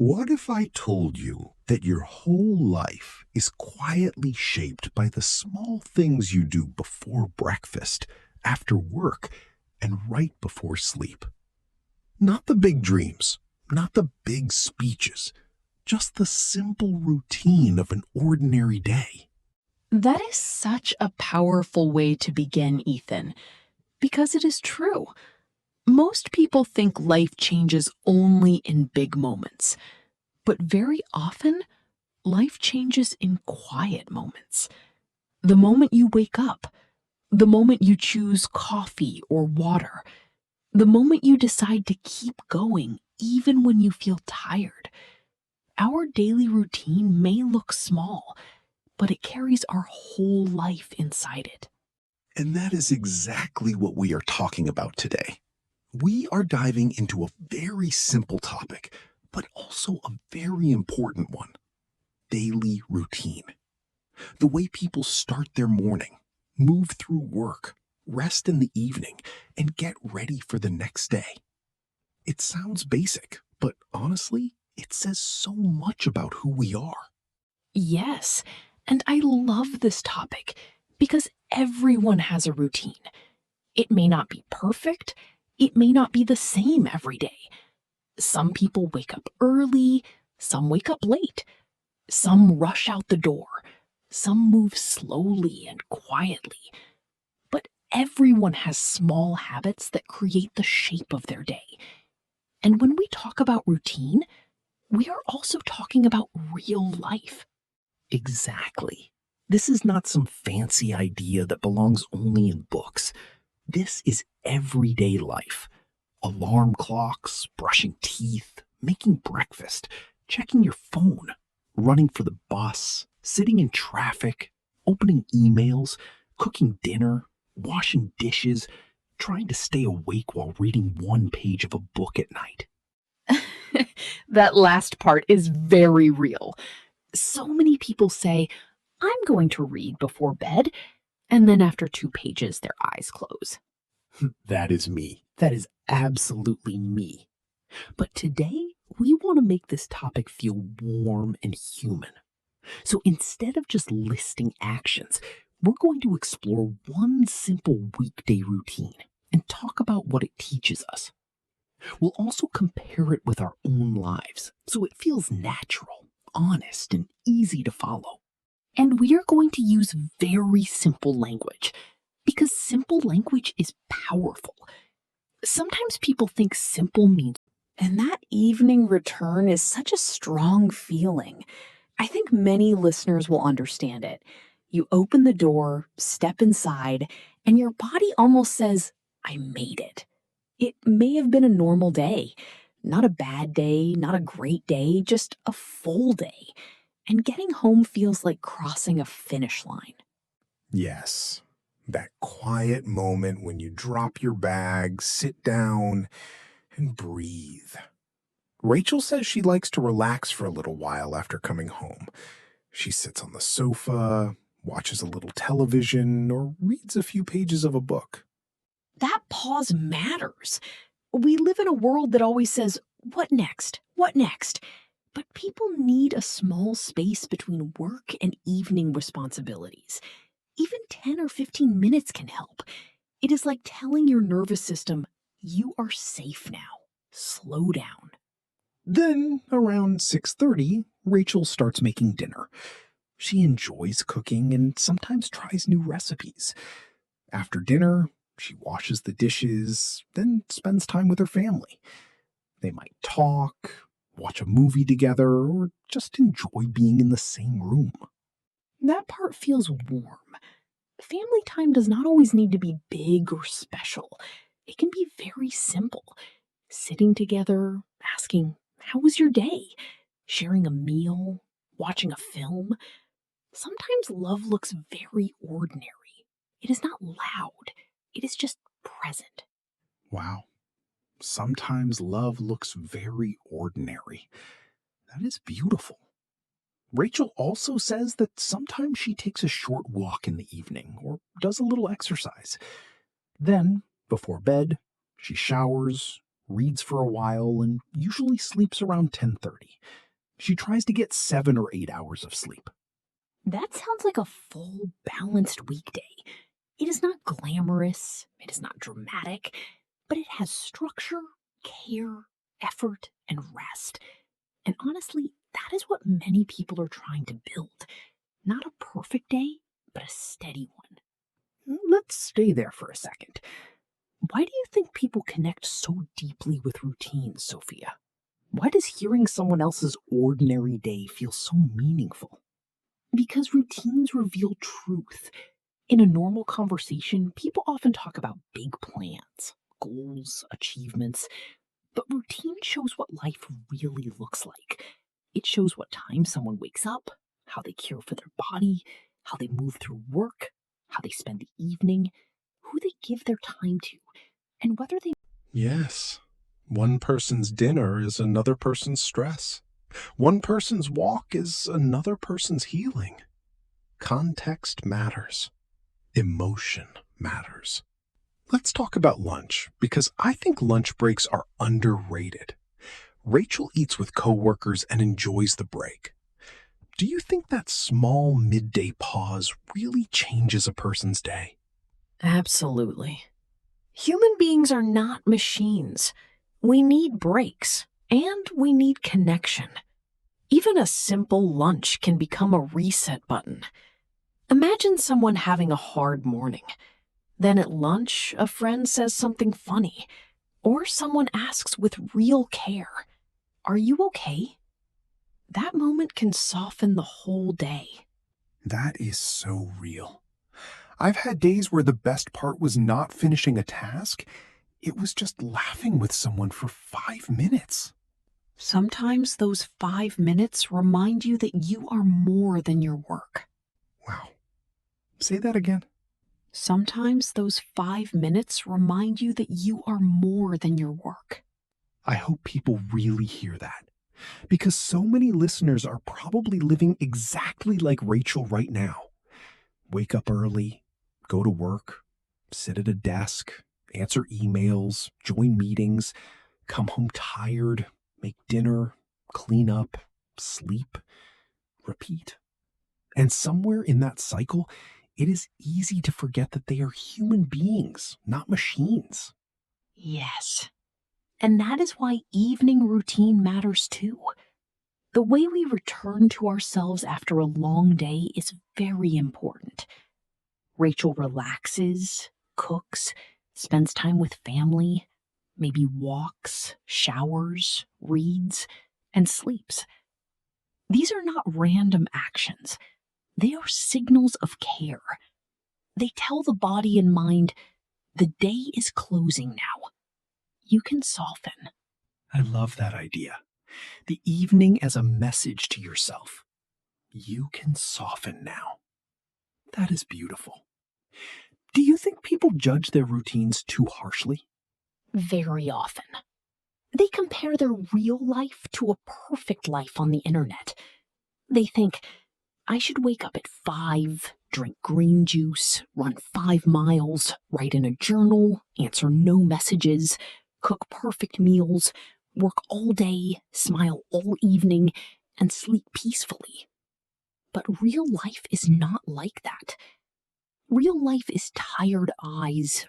What if I told you that your whole life is quietly shaped by the small things you do before breakfast, after work, and right before sleep? Not the big dreams, not the big speeches, just the simple routine of an ordinary day. That is such a powerful way to begin, Ethan, because it is true. Most people think life changes only in big moments, but very often, life changes in quiet moments. The moment you wake up, the moment you choose coffee or water, the moment you decide to keep going even when you feel tired. Our daily routine may look small, but it carries our whole life inside it. And that is exactly what we are talking about today. We are diving into a very simple topic, but also a very important one: daily routine. The way people start their morning, move through work, rest in the evening, and get ready for the next day. It sounds basic, but honestly, it says so much about who we are. Yes, and I love this topic because everyone has a routine. It may not be perfect, it may not be the same every day. Some people wake up early, some wake up late, some rush out the door, some move slowly and quietly. But everyone has small habits that create the shape of their day. And when we talk about routine, we are also talking about real life. Exactly. This is not some fancy idea that belongs only in books. This is everyday life. Alarm clocks, brushing teeth, making breakfast, checking your phone, running for the bus, sitting in traffic, opening emails, cooking dinner, washing dishes, trying to stay awake while reading one page of a book at night. That last part is very real. So many people say, I'm going to read before bed, and then after 2 pages, their eyes close. That is me. That is absolutely me. But today, we want to make this topic feel warm and human. So instead of just listing actions, we're going to explore one simple weekday routine and talk about what it teaches us. We'll also compare it with our own lives so it feels natural, honest, and easy to follow. And we are going to use very simple language because simple language is powerful. Sometimes people think simple means, and that evening return is such a strong feeling. I think many listeners will understand it. You open the door, step inside, and your body almost says, I made it. It may have been a normal day, not a bad day, not a great day, just a full day. And getting home feels like crossing a finish line. Yes, that quiet moment when you drop your bag, sit down, and breathe. Rachel says she likes to relax for a little while after coming home. She sits on the sofa, watches a little television, or reads a few pages of a book. That pause matters. We live in a world that always says, what next? What next? But people need a small space between work and evening responsibilities. Even 10 or 15 minutes can help. It is like telling your nervous system, you are safe now. Slow down. Then, around 6:30, Rachel starts making dinner. She enjoys cooking and sometimes tries new recipes. After dinner, she washes the dishes, then spends time with her family. They might talk, watch a movie together, or just enjoy being in the same room. That part feels warm. Family time does not always need to be big or special. It can be very simple. Sitting together, asking, how was your day? Sharing a meal, watching a film. Sometimes love looks very ordinary. It is not loud, it is just present. Wow. Sometimes love looks very ordinary. That is beautiful. Rachel also says that sometimes she takes a short walk in the evening or does a little exercise. Then, before bed, she showers, reads for a while, and usually sleeps around 10:30. She tries to get 7 or 8 hours of sleep. That sounds like a full, balanced weekday. It is not glamorous, it is not dramatic, but it has structure, care, effort, and rest. And honestly, that is what many people are trying to build. Not a perfect day, but a steady one. Let's stay there for a second. Why do you think people connect so deeply with routines, Sophia? Why does hearing someone else's ordinary day feel so meaningful? Because routines reveal truth. In a normal conversation, people often talk about big plans, goals, achievements, but routine shows what life really looks like. It shows what time someone wakes up, how they care for their body, how they move through work, how they spend the evening, who they give their time to, and whether they. Yes. One person's dinner is another person's stress. One person's walk is another person's healing. Context matters. Emotion matters. Let's talk about lunch, because I think lunch breaks are underrated. Rachel eats with coworkers and enjoys the break. Do you think that small midday pause really changes a person's day? Absolutely. Human beings are not machines. We need breaks, and we need connection. Even a simple lunch can become a reset button. Imagine someone having a hard morning. Then at lunch, a friend says something funny, or someone asks with real care, "Are you okay?" That moment can soften the whole day. That is so real. I've had days where the best part was not finishing a task. It was just laughing with someone for 5 minutes. Sometimes those 5 minutes remind you that you are more than your work. Wow. Say that again. Sometimes those 5 minutes remind you that you are more than your work. I hope people really hear that, because so many listeners are probably living exactly like Rachel right now. Wake up early, go to work, sit at a desk, answer emails, join meetings, come home tired, make dinner, clean up, sleep, repeat. And somewhere in that cycle, it is easy to forget that they are human beings, not machines. Yes. And that is why evening routine matters too. The way we return to ourselves after a long day is very important. Rachel relaxes, cooks, spends time with family, maybe walks, showers, reads, and sleeps. These are not random actions. They are signals of care. They tell the body and mind, the day is closing now. You can soften. I love that idea. The evening as a message to yourself. You can soften now. That is beautiful. Do you think people judge their routines too harshly? Very often. They compare their real life to a perfect life on the internet. They think, I should wake up at 5, drink green juice, run 5 miles, write in a journal, answer no messages, cook perfect meals, work all day, smile all evening, and sleep peacefully. But real life is not like that. Real life is tired eyes,